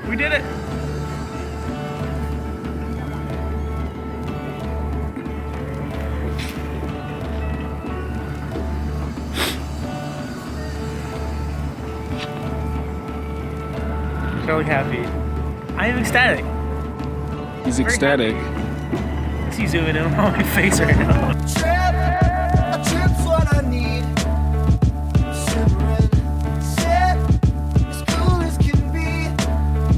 We did it! So happy. I am ecstatic. He's ecstatic. I see zooming in on my face right now. A trip's what I need. Simmering, set, as cool as can be.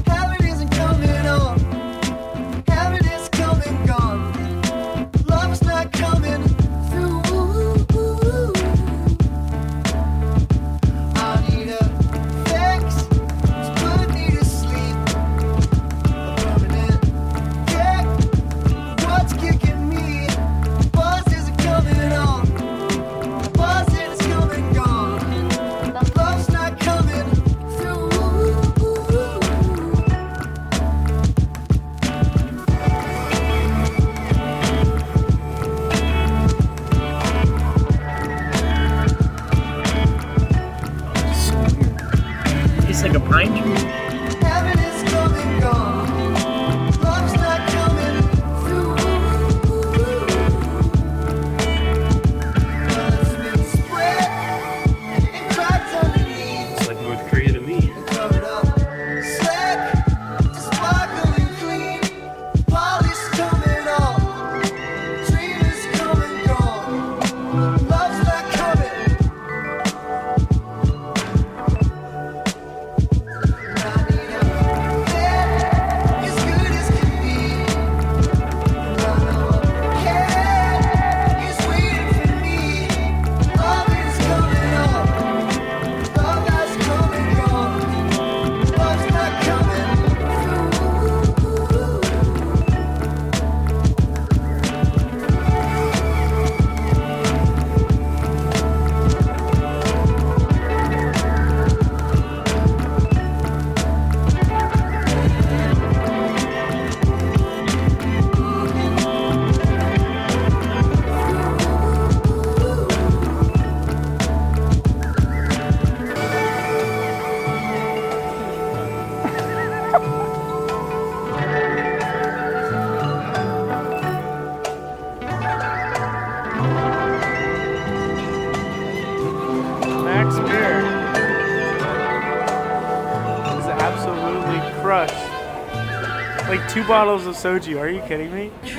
Heaven isn't coming on. Heaven is coming gone. Love is not coming through. I need a fix to put me to sleep. A permanent kick. What's kicking me? Buzz isn't coming on. Buzz is coming gone. Love's not coming through. It's like a pine tree. Heaven is coming gone. Love's not coming through. Love's been spread and cracks underneath. It's like North Korea to me. Covered up, slack, sparkling clean. Polish coming off. Dream is coming gone. Love's not coming. I need a bed as good as can be. And I know a cat is waiting for me. Love is coming on. Love has come and gone. Love's not coming through. Max beer is absolutely crushed. Like 2 bottles of soju. Are you kidding me? It's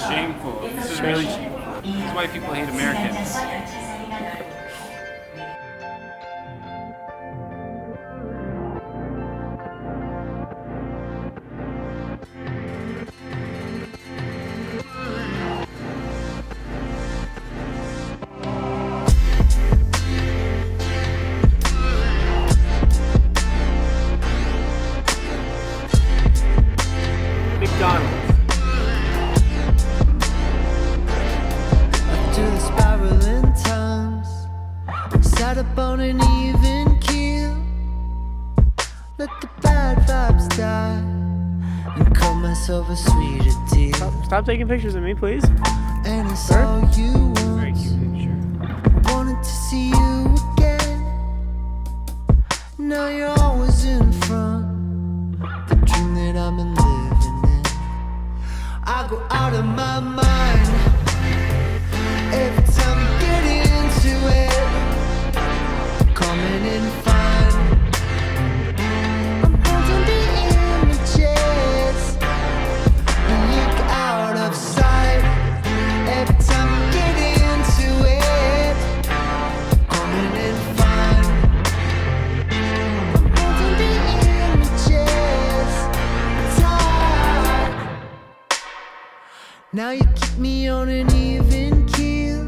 shameful. This is really shameful. This is why people hate Americans. McDonald's. To the spiraling times, sat up on an even keel. Let the bad vibes die and cut myself a sweeter deal. Stop taking pictures of me, please. And it's Sir? all you Very want. cute picture. Wanted to see you again. Now you're always in front. The dream that I'm living in. I go out of my mind every time you get into it. Coming in fine. I'm holding the images. Look out of sight every time you get into it. Coming in fine. I'm holding the images tight. Now you keep me on an even keel.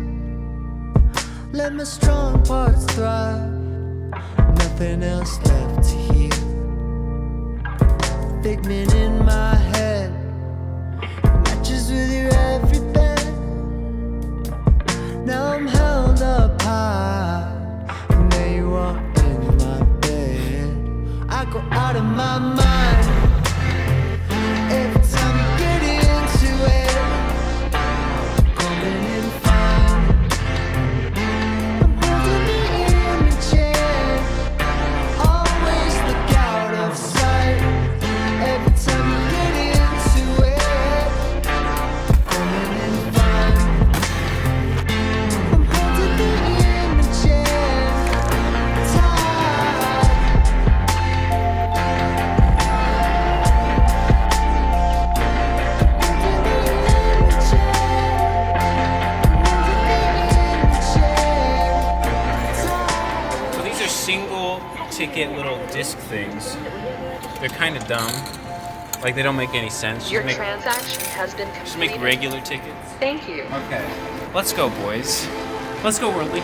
Let my strong parts thrive. Nothing else left to heal. Figment in my head matches with your every bed. Now I'm held up high, and there you are in my bed. I go out of my mind every time you get into it. Coming in fine. I'm holding the images. Always look out of sight single ticket little disc things. They're kind of dumb. Like they don't make any sense. Your transaction has been Just completed. make regular tickets. Thank you. Okay. Let's go, boys. Let's go, Worldly.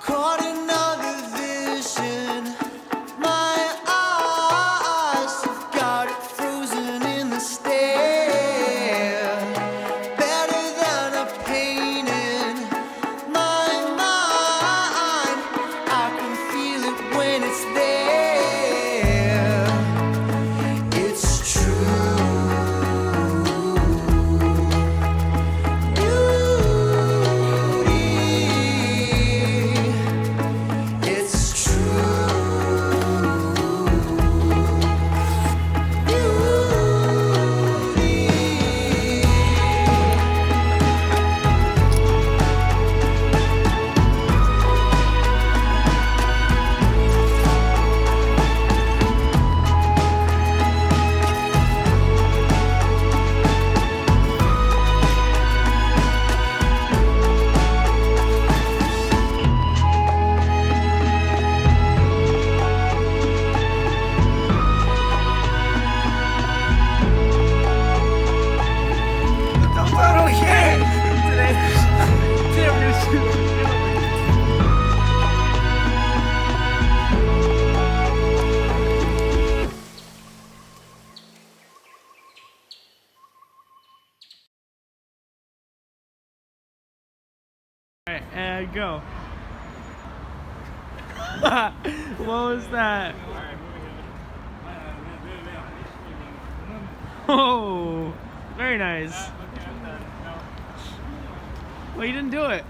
Caught another vision. My eyes have got it frozen in the stare. Better than a painting. My mind, I can feel it when it's there. It's true. It's Alright, and go. What was that? Oh, very nice. Well, you didn't do it.